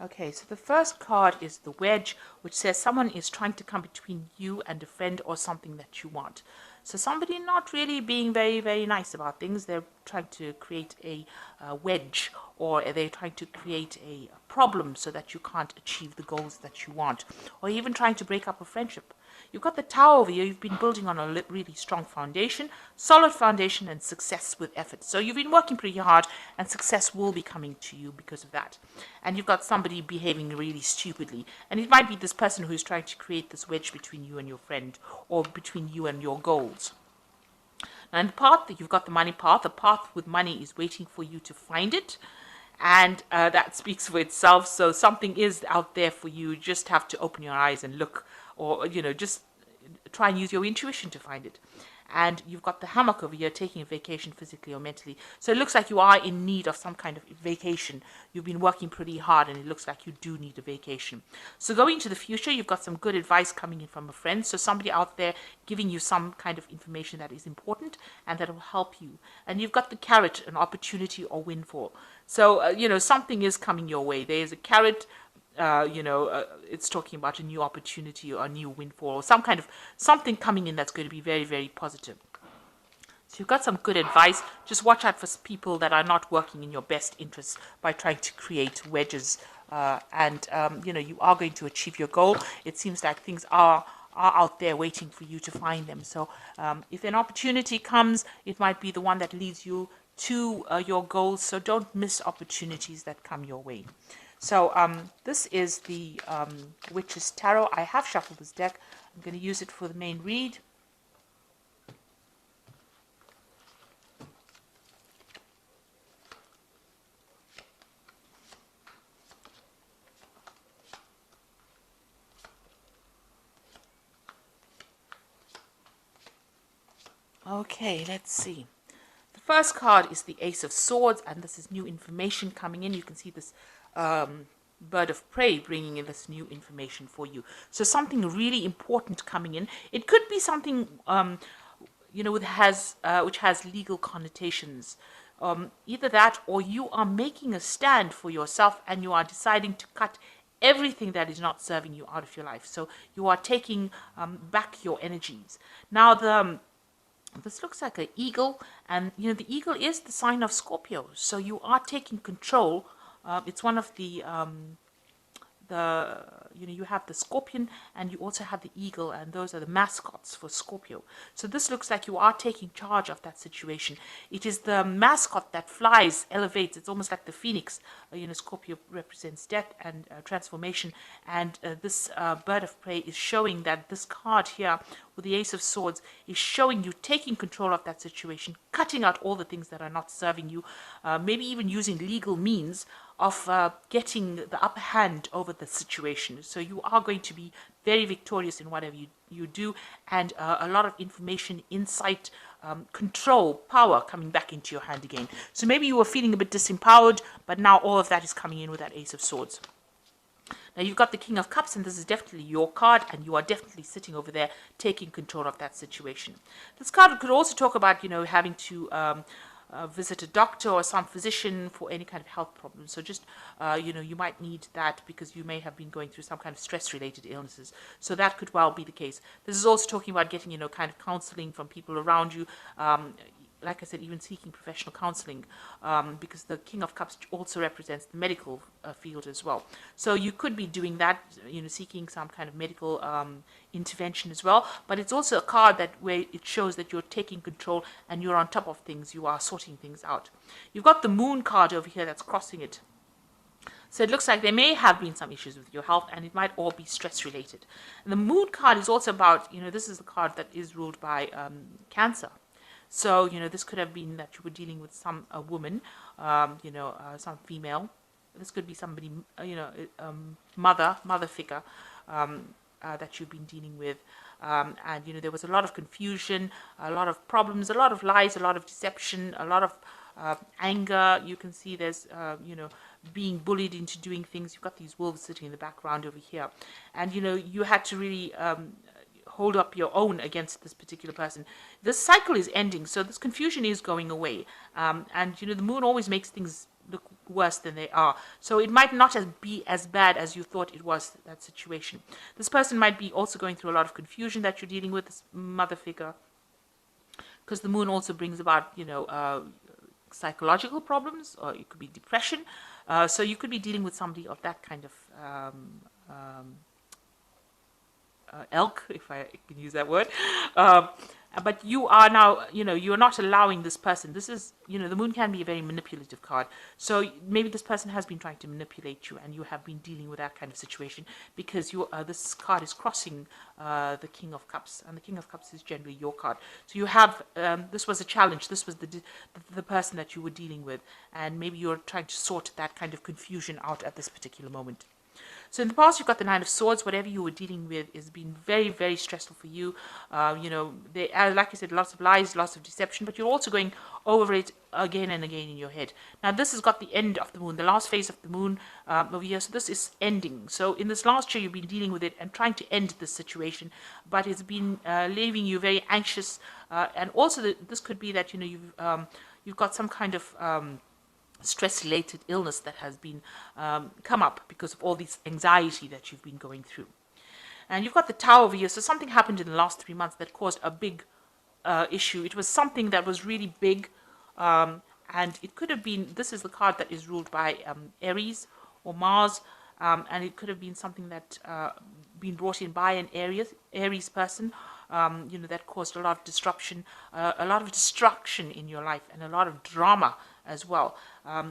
Okay, so the first card is the wedge, which says someone is trying to come between you and a friend or something that you want. So somebody not really being very, very nice about things. They're trying to create a wedge, or they're trying to create a problem so that you can't achieve the goals that you want, or even trying to break up a friendship. You've got the tower over here. You've been building on a really strong foundation, solid foundation, and success with effort. So you've been working pretty hard, and success will be coming to you because of that. And you've got somebody behaving really stupidly. And it might be this person who's trying to create this wedge between you and your friend, or between you and your goals. Now, in the path, you've got the money path. The path with money is waiting for you to find it. And that speaks for itself. So something is out there for you. You just have to open your eyes and look, or, just try and use your intuition to find it. And you've got the hammock over here, taking a vacation physically or mentally. So it looks like you are in need of some kind of vacation. You've been working pretty hard, and it looks like you do need a vacation. So going into the future, you've got some good advice coming in from a friend. So somebody out there giving you some kind of information that is important and that will help you. And you've got the carrot, an opportunity or windfall. So, something is coming your way. There's a carrot. It's talking about a new opportunity or a new windfall or some kind of something coming in that's going to be very, very positive. So you've got some good advice. Just watch out for people that are not working in your best interests by trying to create wedges. You are going to achieve your goal. It seems like things are out there waiting for you to find them. So if an opportunity comes, it might be the one that leads you to your goals. So don't miss opportunities that come your way. So this is the Witch's Tarot. I have shuffled this deck. I'm going to use it for the main read. Okay, let's see. The first card is the Ace of Swords, and this is new information coming in. You can see this bird of prey bringing in this new information for you. So something really important coming in. It could be something which has legal connotations. Either that, or you are making a stand for yourself and you are deciding to cut everything that is not serving you out of your life. So you are taking back your energies. Now this looks like an eagle, and the eagle is the sign of Scorpio. So you are taking control. It's one of the you have the scorpion and you also have the eagle, and those are the mascots for Scorpio. So this looks like you are taking charge of that situation. It is the mascot that flies, elevates. It's almost like the phoenix. Scorpio represents death and transformation, and this bird of prey is showing that this card here with the Ace of Swords is showing you taking control of that situation, cutting out all the things that are not serving you, maybe even using legal means of getting the upper hand over the situation. So you are going to be very victorious in whatever you do, and a lot of information, insight, control, power coming back into your hand again. So maybe you were feeling a bit disempowered, but now all of that is coming in with that Ace of Swords. Now you've got the King of Cups, and this is definitely your card, and you are definitely sitting over there taking control of that situation. This card could also talk about, having to visit a doctor or some physician for any kind of health problem. So just, you might need that because you may have been going through some kind of stress-related illnesses. So that could well be the case. This is also talking about getting, kind of counseling from people around you. Like I said, even seeking professional counseling, because the King of Cups also represents the medical field as well. So you could be doing that, seeking some kind of medical intervention as well. But it's also a card where it shows that you're taking control and you're on top of things. You are sorting things out. You've got the Moon card over here that's crossing it. So it looks like there may have been some issues with your health, and it might all be stress related. And the Moon card is also about, this is the card that is ruled by Cancer. So, this could have been that you were dealing with a woman, some female. This could be somebody, mother figure that you've been dealing with. And, there was a lot of confusion, a lot of problems, a lot of lies, a lot of deception, a lot of anger. You can see there's, being bullied into doing things. You've got these wolves sitting in the background over here. And, you had to really hold up your own against this particular person. This cycle is ending, so this confusion is going away. And the moon always makes things look worse than they are. So it might not be as bad as you thought it was, that situation. This person might be also going through a lot of confusion that you're dealing with, this mother figure, because the moon also brings about, psychological problems, or it could be depression. So you could be dealing with somebody of that kind of elk, if I can use that word. But you are now, you're not allowing this person. This is, the moon can be a very manipulative card. So maybe this person has been trying to manipulate you, and you have been dealing with that kind of situation because this card is crossing the King of Cups, and the King of Cups is generally your card. So you have, this was a challenge. This was the person that you were dealing with, and maybe you're trying to sort that kind of confusion out at this particular moment. So in the past, you've got the Nine of Swords. Whatever you were dealing with has been very, very stressful for you. Like I said, lots of lies, lots of deception, but you're also going over it again and again in your head. Now, this has got the end of the moon, the last phase of the moon over here. So this is ending. So in this last year, you've been dealing with it and trying to end this situation, but it's been leaving you very anxious. And also, this could be that you've got some kind of stress-related illness that has been come up because of all this anxiety that you've been going through. And you've got the Tower over here. So something happened in the last 3 months that caused a big issue. It was something that was really big, and it could have been, this is the card that is ruled by Aries or Mars, and it could have been something that been brought in by an Aries person, that caused a lot of disruption, a lot of destruction in your life, and a lot of drama as well.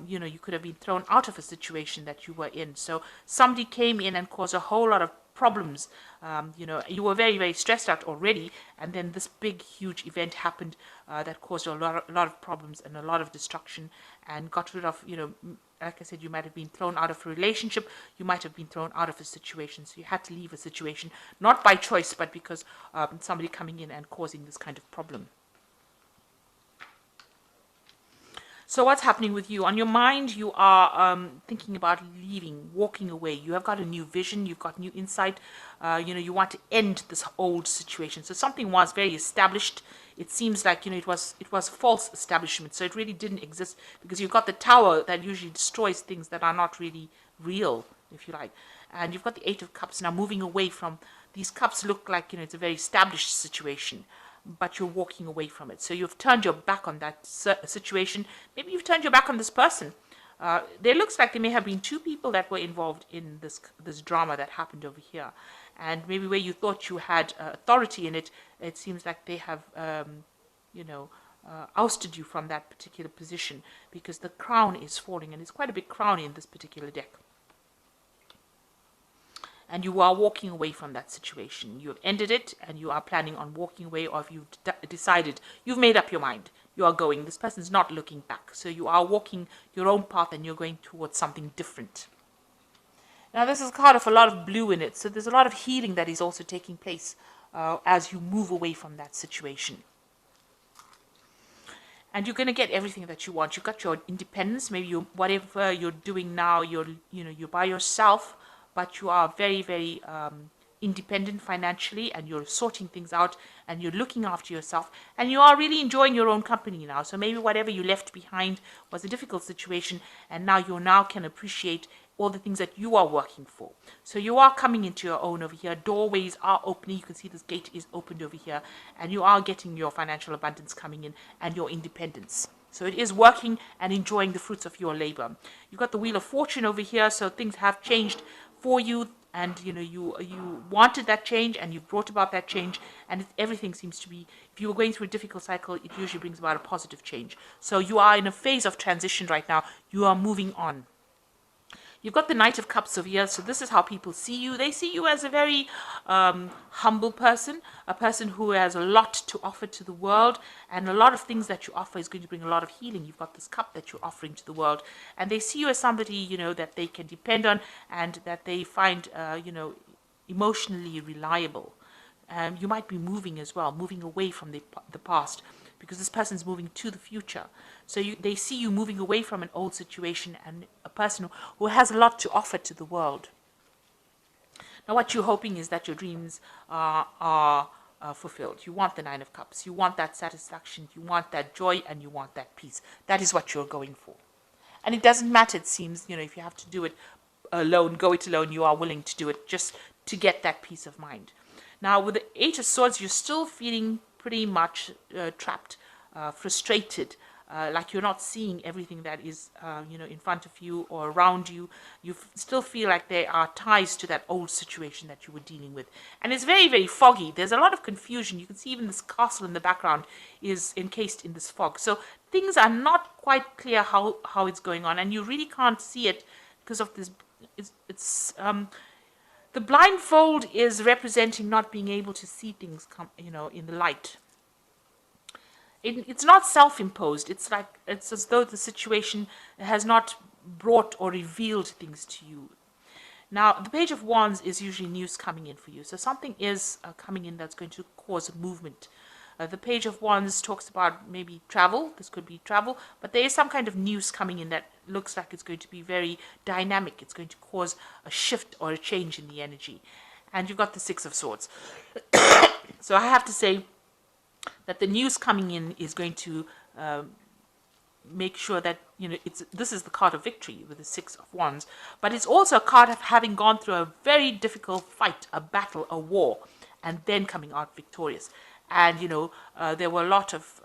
You could have been thrown out of a situation that you were in. So somebody came in and caused a whole lot of problems. You were very, very stressed out already, and then this big, huge event happened that caused a lot of problems and a lot of destruction, and got rid of, like I said, you might have been thrown out of a relationship, you might have been thrown out of a situation, so you had to leave a situation, not by choice, but because somebody coming in and causing this kind of problem. So what's happening with you? On your mind, you are thinking about leaving, walking away. You have got a new vision. You've got new insight. You want to end this old situation. So something was very established. It seems like, it was false establishment. So it really didn't exist because you've got the Tower that usually destroys things that are not really real, if you like. And you've got the Eight of Cups now moving away from, these cups look like, it's a very established situation, but you're walking away from it. So you've turned your back on that situation. Maybe you've turned your back on this person. There looks like there may have been two people that were involved in this drama that happened over here. And maybe where you thought you had authority in it, it seems like they have, ousted you from that particular position because the crown is falling. And it's quite a big crown in this particular deck. And you are walking away from that situation. You have ended it, and you are planning on walking away, or if you've decided, you've made up your mind, you are going. This person's not looking back. So you are walking your own path, and you're going towards something different. Now, this is a card of a lot of blue in it. So there's a lot of healing that is also taking place as you move away from that situation. And you're going to get everything that you want. You've got your independence. Maybe whatever you're doing now, you're by yourself, but you are very, very independent financially, and you're sorting things out, and you're looking after yourself, and you are really enjoying your own company now. So maybe whatever you left behind was a difficult situation, and now you can appreciate all the things that you are working for. So you are coming into your own over here. Doorways are opening. You can see this gate is opened over here, and you are getting your financial abundance coming in and your independence. So it is working and enjoying the fruits of your labor. You've got the Wheel of Fortune over here, so things have changed for you, and you wanted that change, and you brought about that change, and everything seems to be, if you were going through a difficult cycle, it usually brings about a positive change. So you are in a phase of transition right now. You are moving on. You've got the Knight of Cups over here, so this is how people see you. They see you as a very humble person, a person who has a lot to offer to the world, and a lot of things that you offer is going to bring a lot of healing. You've got this cup that you're offering to the world, and they see you as somebody, that they can depend on, and that they find, emotionally reliable. You might be moving as well, moving away from the past, because this person's moving to the future. So they see you moving away from an old situation and a person who has a lot to offer to the world. Now, what you're hoping is that your dreams are fulfilled. You want the Nine of Cups. You want that satisfaction. You want that joy, and you want that peace. That is what you're going for. And it doesn't matter, it seems, if you have to do it alone, go it alone, you are willing to do it just to get that peace of mind. Now, with the Eight of Swords, you're still feeling pretty much trapped, frustrated, like you're not seeing everything that is, in front of you or around you. You still feel like there are ties to that old situation that you were dealing with. And it's very, very foggy. There's a lot of confusion. You can see even this castle in the background is encased in this fog. So things are not quite clear how it's going on, and you really can't see it because of this. The blindfold is representing not being able to see things come, in the light. It's not self-imposed. It's as though the situation has not brought or revealed things to you. Now, the Page of Wands is usually news coming in for you. So something is coming in that's going to cause movement. The Page of Wands talks about maybe travel. This could be travel. But there is some kind of news coming in that looks like it's going to be very dynamic. It's going to cause a shift or a change in the energy. And you've got the Six of Swords. So I have to say that the news coming in is going to make sure that, this is the card of victory with the Six of Wands. But it's also a card of having gone through a very difficult fight, a battle, a war, and then coming out victorious. And, there were a lot of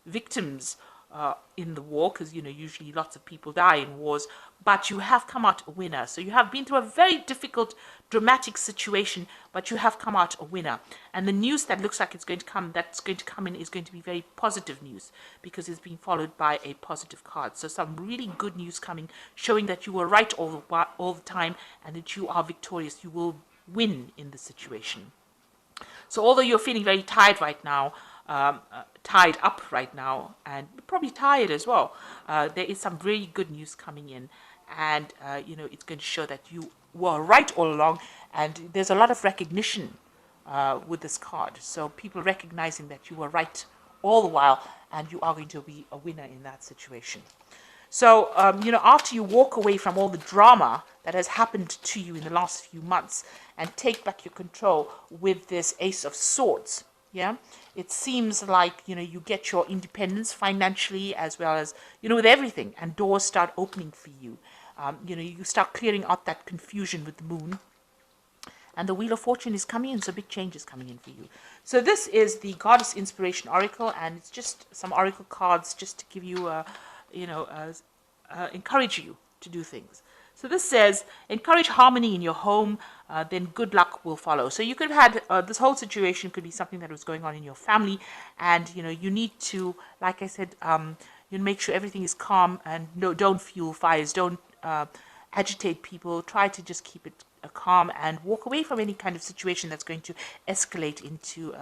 victims in the war, because, usually lots of people die in wars, but you have come out a winner. So you have been through a very difficult, dramatic situation, but you have come out a winner. And the news that looks like that's going to come in is going to be very positive news, because it's being followed by a positive card. So some really good news coming, showing that you were right all the time, and that you are victorious. You will win in the situation. So although you're feeling very tired right now, tied up right now, and probably tired as well, there is some really good news coming in, and it's going to show that you were right all along, and there's a lot of recognition with this card. So people recognizing that you were right all the while, and you are going to be a winner in that situation. So, after you walk away from all the drama that has happened to you in the last few months and take back your control with this Ace of Swords, it seems like, you get your independence financially as well as, with everything, and doors start opening for you. You start clearing out that confusion with the moon. And the Wheel of Fortune is coming in, so big change is coming in for you. So this is the Goddess Inspiration Oracle, and it's just some oracle cards just to give you encourage you to do things. So this says, encourage harmony in your home, then good luck will follow. So you could have had, this whole situation could be something that was going on in your family, and, you need to, like I said, make sure everything is calm, and don't fuel fires, don't agitate people, try to just keep it calm and walk away from any kind of situation that's going to escalate into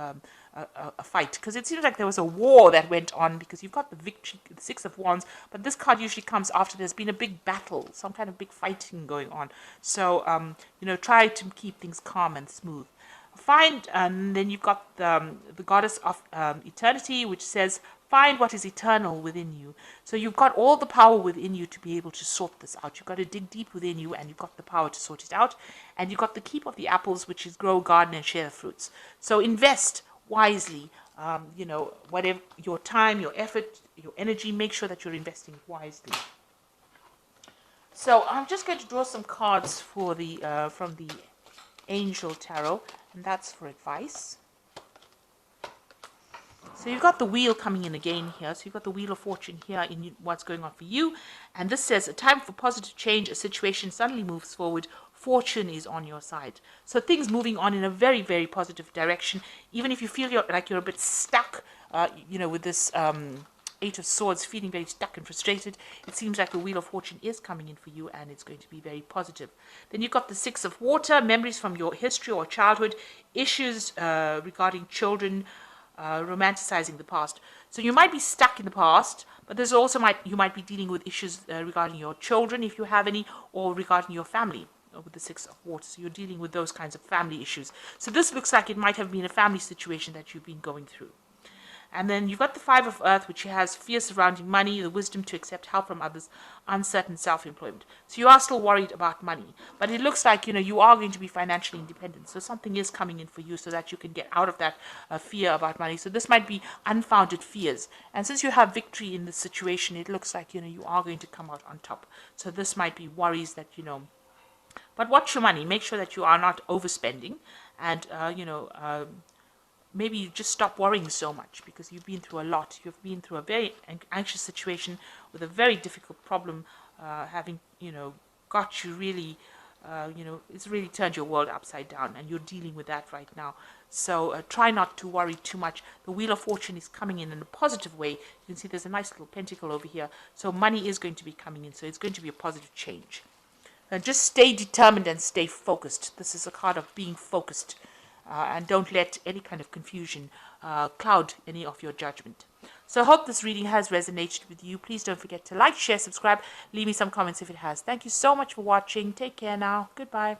a fight, because it seems like there was a war that went on, because you've got the victory, the Six of Wands, but this card usually comes after there's been a big battle, some kind of big fighting going on. So try to keep things calm and smooth. And then you've got the Goddess of Eternity, which says, find what is eternal within you. So you've got all the power within you to be able to sort this out. You've got to dig deep within you, and you've got the power to sort it out. And you've got the keep of the apples, which is grow, garden, and share the fruits. So invest wisely. Whatever your time, your effort, your energy, make sure that you're investing wisely. So I'm just going to draw some cards for the from the Angel Tarot, and that's for advice. So you've got the wheel coming in again here. So you've got the Wheel of Fortune here in what's going on for you. And this says, a time for positive change. A situation suddenly moves forward. Fortune is on your side. So things moving on in a very, very positive direction. Even if you feel like you're a bit stuck, with this Eight of Swords, feeling very stuck and frustrated, it seems like the Wheel of Fortune is coming in for you, and it's going to be very positive. Then you've got the Six of Water, memories from your history or childhood, issues regarding children, romanticizing the past. So you might be stuck in the past, but there's also you might be dealing with issues regarding your children, if you have any, or regarding your family with the Six of Water. So you're dealing with those kinds of family issues. So this looks like it might have been a family situation that you've been going through. And then you've got the Five of Earth, which has fear surrounding money, the wisdom to accept help from others, uncertain self-employment. So you are still worried about money, but it looks like, you are going to be financially independent. So something is coming in for you so that you can get out of that fear about money. So this might be unfounded fears. And since you have victory in this situation, it looks like, you are going to come out on top. So this might be worries that, but watch your money. Make sure that you are not overspending, and maybe you just stop worrying so much, because you've been through a lot. You've been through a very anxious situation with a very difficult problem, having got you really, it's really turned your world upside down, and you're dealing with that right now. So try not to worry too much. The Wheel of Fortune is coming in a positive way. You can see there's a nice little pentacle over here. So money is going to be coming in. So it's going to be a positive change. Just stay determined and stay focused. This is a card of being focused. And don't let any kind of confusion cloud any of your judgment. So I hope this reading has resonated with you. Please don't forget to like, share, subscribe. Leave me some comments if it has. Thank you so much for watching. Take care now. Goodbye.